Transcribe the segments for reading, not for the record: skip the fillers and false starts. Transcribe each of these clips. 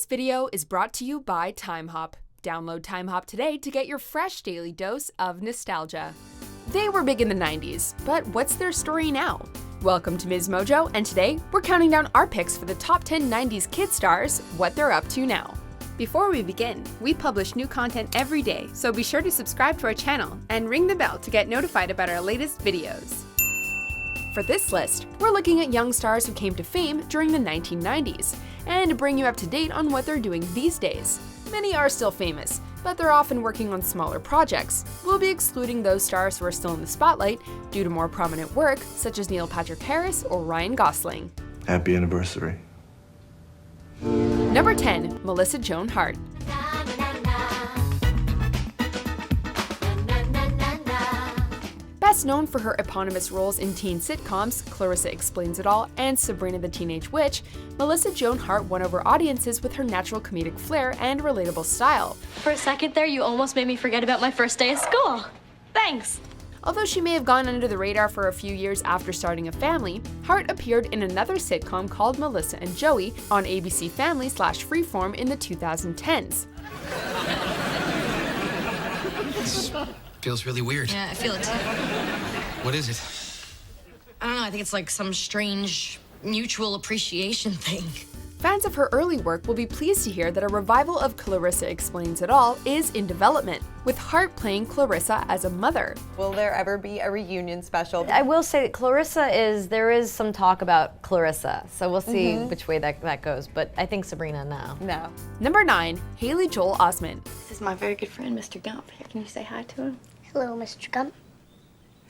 This video is brought to you by TimeHop. Download TimeHop today to get your fresh daily dose of nostalgia. They were big in the 90s, but what's their story now? Welcome to MsMojo, and today we're counting down our picks for the top 10 90s kid stars, what they're up to now. Before we begin, we publish new content every day, so be sure to subscribe to our channel and ring the bell to get notified about our latest videos. For this list, we're looking at young stars who came to fame during the 1990s, and to bring you up to date on what they're doing these days. Many are still famous, but they're often working on smaller projects. We'll be excluding those stars who are still in the spotlight due to more prominent work, such as Neil Patrick Harris or Ryan Gosling. Happy anniversary. Number 10, Melissa Joan Hart. Best known for her eponymous roles in teen sitcoms Clarissa Explains It All and Sabrina the Teenage Witch, Melissa Joan Hart won over audiences with her natural comedic flair and relatable style. For a second there, you almost made me forget about my first day of school. Thanks. Although she may have gone under the radar for a few years after starting a family, Hart appeared in another sitcom called Melissa and Joey on ABC Family/Freeform in the 2010s. Feels really weird. Yeah, I feel it too. What is it? I don't know, I think it's like some strange mutual appreciation thing. Fans of her early work will be pleased to hear that a revival of Clarissa Explains It All is in development, with Hart playing Clarissa as a mother. Will there ever be a reunion special? I will say that there is some talk about Clarissa, so we'll see which way that goes, but I think Sabrina, no. No. Number 9, Haley Joel Osment. This is my very good friend, Mr. Gump. Here, can you say hi to him? Hello, Mr. Gump.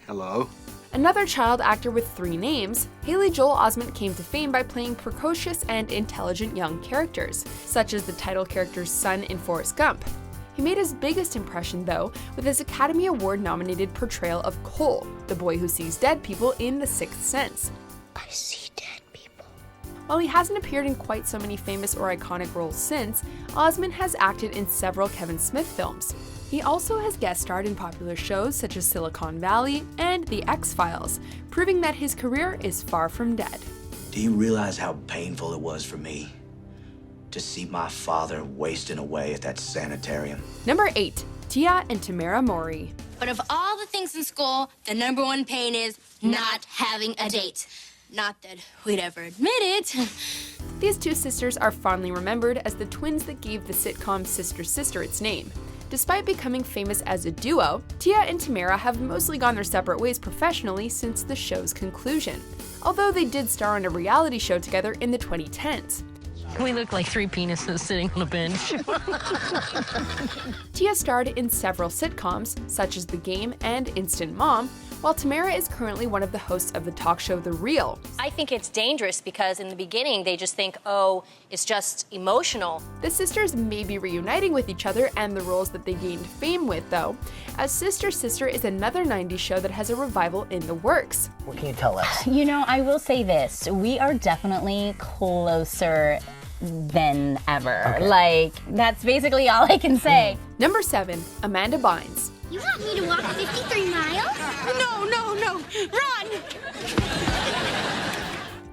Hello. Another child actor with 3 names, Haley Joel Osment came to fame by playing precocious and intelligent young characters, such as the title character's son in Forrest Gump. He made his biggest impression, though, with his Academy Award-nominated portrayal of Cole, the boy who sees dead people in The Sixth Sense. I see dead people. While he hasn't appeared in quite so many famous or iconic roles since, Osment has acted in several Kevin Smith films. He also has guest starred in popular shows such as Silicon Valley and The X-Files, proving that his career is far from dead. Do you realize how painful it was for me to see my father wasting away at that sanitarium? Number 8, Tia and Tamera Mowry. But of all the things in school, the number one pain is not having a date. Not that we'd ever admit it. These two sisters are fondly remembered as the twins that gave the sitcom Sister Sister its name. Despite becoming famous as a duo, Tia and Tamera have mostly gone their separate ways professionally since the show's conclusion, although they did star on a reality show together in the 2010s. We look like 3 penises sitting on a bench. Tia starred in several sitcoms, such as The Game and Instant Mom, while Tamera is currently one of the hosts of the talk show The Real. I think it's dangerous because in the beginning they just think, oh, it's just emotional. The sisters may be reuniting with each other and the roles that they gained fame with, though, as Sister Sister is another 90s show that has a revival in the works. What can you tell us? You know, I will say this, we are definitely closer than ever. Okay. Like, that's basically all I can say. Number 7, Amanda Bynes. You want me to walk 53 miles? No, run!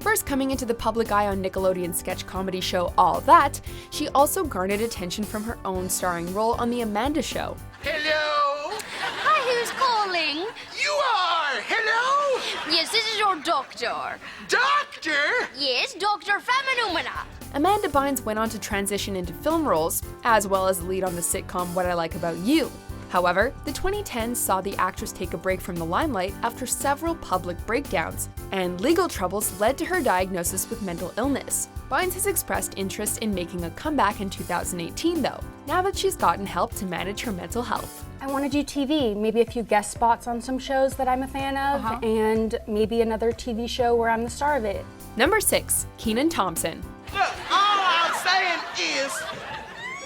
First coming into the public eye on Nickelodeon's sketch comedy show All That, she also garnered attention from her own starring role on The Amanda Show. Hello? Hi, who's calling? You are! Hello? Yes, this is your doctor. Doctor? Yes, Dr. Feminumina. Amanda Bynes went on to transition into film roles, as well as lead on the sitcom What I Like About You. However, the 2010s saw the actress take a break from the limelight after several public breakdowns, and legal troubles led to her diagnosis with mental illness. Bynes has expressed interest in making a comeback in 2018, though, now that she's gotten help to manage her mental health. I want to do TV, maybe a few guest spots on some shows that I'm a fan of, and maybe another TV show where I'm the star of it. Number 6, Kenan Thompson. Look, all I'm saying is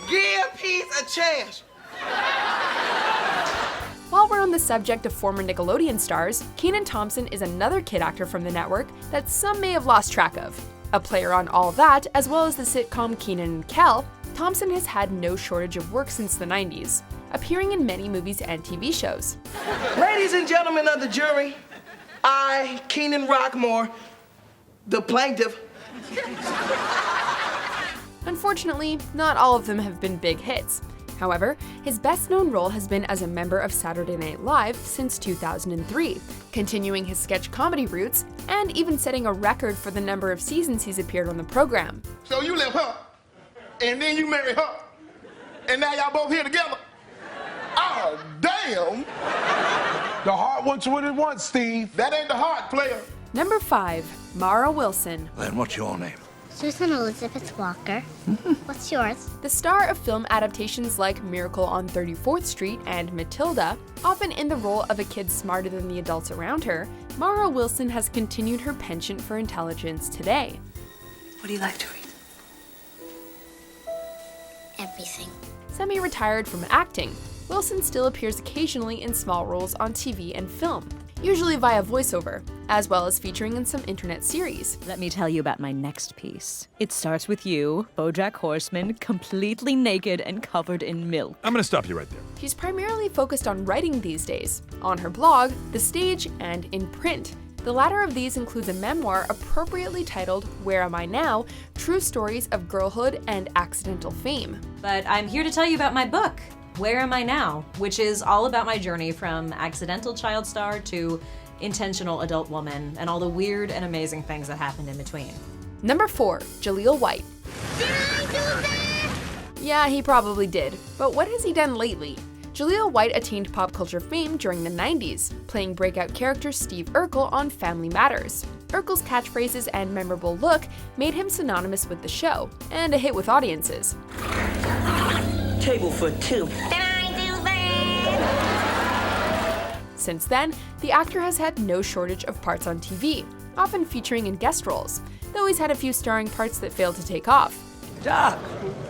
give peace a chance. While we're on the subject of former Nickelodeon stars, Kenan Thompson is another kid actor from the network that some may have lost track of. A player on All That, as well as the sitcom Kenan and Kel, Thompson has had no shortage of work since the 90s, appearing in many movies and TV shows. Ladies and gentlemen of the jury, I, Kenan Rockmore, the plaintiff, Unfortunately, not all of them have been big hits. However, his best-known role has been as a member of Saturday Night Live since 2003, continuing his sketch comedy roots and even setting a record for the number of seasons he's appeared on the program. So you left her, and then you married her, and now y'all both here together? Oh, damn! The heart wants what it wants, Steve. That ain't the heart, player. Number 5, Mara Wilson. And what's your name? Susan Elizabeth Walker. What's yours? The star of film adaptations like Miracle on 34th Street and Matilda, often in the role of a kid smarter than the adults around her, Mara Wilson has continued her penchant for intelligence today. What do you like to read? Everything. Semi-retired from acting, Wilson still appears occasionally in small roles on TV and film, usually via voiceover, as well as featuring in some internet series. Let me tell you about my next piece. It starts with you, BoJack Horseman, completely naked and covered in milk. I'm gonna stop you right there. She's primarily focused on writing these days, on her blog, the stage, and in print. The latter of these includes a memoir appropriately titled Where Am I Now? True Stories of Girlhood and Accidental Fame. But I'm here to tell you about my book, Where Am I Now? Which is all about my journey from accidental child star to intentional adult woman and all the weird and amazing things that happened in between. Number 4, Jaleel White. Did I do that? Yeah, he probably did. But what has he done lately? Jaleel White attained pop culture fame during the 90s, playing breakout character Steve Urkel on Family Matters. Urkel's catchphrases and memorable look made him synonymous with the show, and a hit with audiences. Table for two. Since then, the actor has had no shortage of parts on TV, often featuring in guest roles, though he's had a few starring parts that failed to take off. Doc,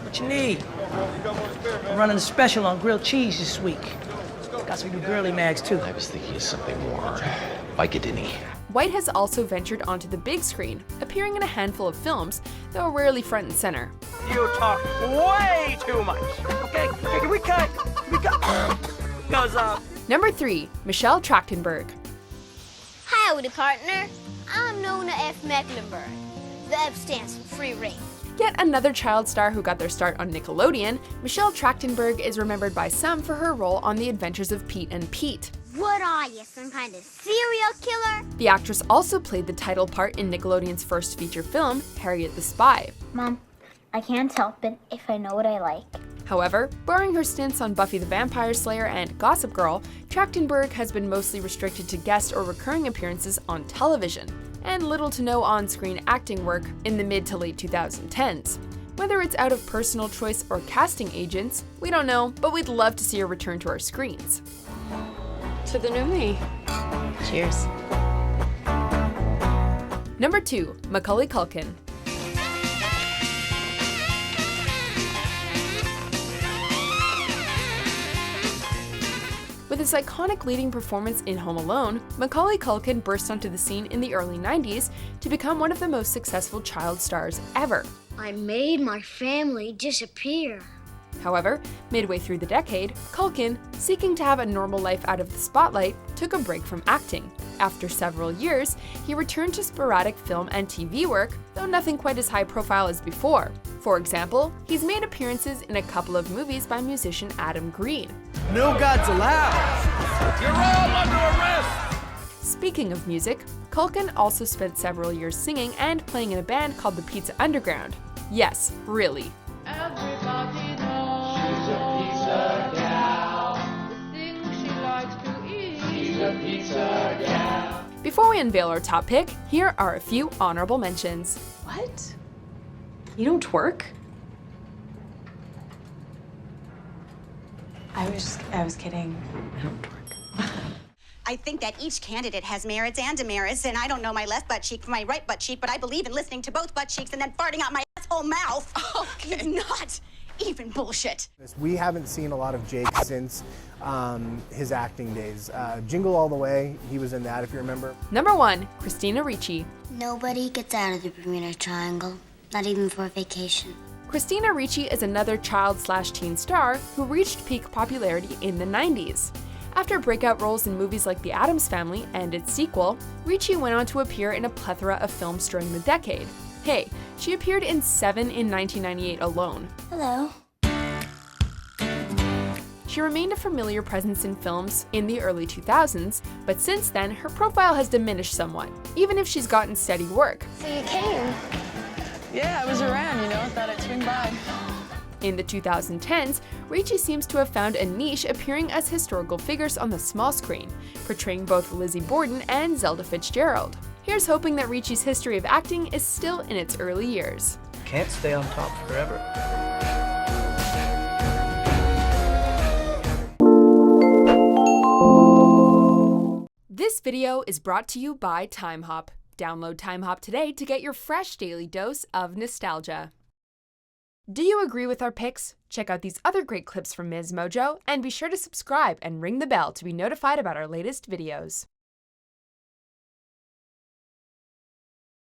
what you need? I'm running a special on grilled cheese this week. Got some new girly mags too. I was thinking of something more Vicodin-y. White has also ventured onto the big screen, appearing in a handful of films, though rarely front and center. You talk way too much. Okay, can we cut? Goes up. Number 3, Michelle Trachtenberg. Hi, Howdy partner. I'm known as F. Mecklenburg. The F stands for free reign. Yet another child star who got their start on Nickelodeon, Michelle Trachtenberg is remembered by some for her role on The Adventures of Pete and Pete. What are you, some kind of serial killer? The actress also played the title part in Nickelodeon's first feature film, Harriet the Spy. Mom, I can't help it if I know what I like. However, barring her stints on Buffy the Vampire Slayer and Gossip Girl, Trachtenberg has been mostly restricted to guest or recurring appearances on television, and little to no on-screen acting work in the mid to late 2010s. Whether it's out of personal choice or casting agents, we don't know, but we'd love to see her return to our screens. To the new me. Cheers. Number 2, Macaulay Culkin. With his iconic leading performance in Home Alone, Macaulay Culkin burst onto the scene in the early 90s to become one of the most successful child stars ever. I made my family disappear. However, midway through the decade, Culkin, seeking to have a normal life out of the spotlight, took a break from acting. After several years, he returned to sporadic film and TV work, though nothing quite as high profile as before. For example, he's made appearances in a couple of movies by musician Adam Green. No gods allowed. You're all under arrest. Speaking of music, Culkin also spent several years singing and playing in a band called the Pizza Underground. Yes, really. Everybody knows she's a pizza gal. The thing she likes to eat. She's a pizza gal. Before we unveil our top pick, here are a few honorable mentions. What? You don't twerk? I was kidding. I don't twerk. I think that each candidate has merits and demerits, and I don't know my left butt cheek from my right butt cheek, but I believe in listening to both butt cheeks and then farting out my asshole mouth. Okay. Not even bullshit. We haven't seen a lot of Jake since his acting days. Jingle All the Way, he was in that, if you remember. Number 1, Christina Ricci. Nobody gets out of the Bermuda Triangle, not even for a vacation. Christina Ricci is another child/teen star who reached peak popularity in the 90s. After breakout roles in movies like The Addams Family and its sequel, Ricci went on to appear in a plethora of films during the decade. Hey, She appeared in 7 in 1998 alone. Hello. She remained a familiar presence in films in the early 2000s, but since then, her profile has diminished somewhat, even if she's gotten steady work. So you came? Yeah, I was around, thought I'd swing by. In the 2010s, Ricci seems to have found a niche appearing as historical figures on the small screen, portraying both Lizzie Borden and Zelda Fitzgerald. Here's hoping that Ricci's history of acting is still in its early years. Can't stay on top forever. This video is brought to you by TimeHop. Download TimeHop today to get your fresh daily dose of nostalgia. Do you agree with our picks? Check out these other great clips from MsMojo, and be sure to subscribe and ring the bell to be notified about our latest videos.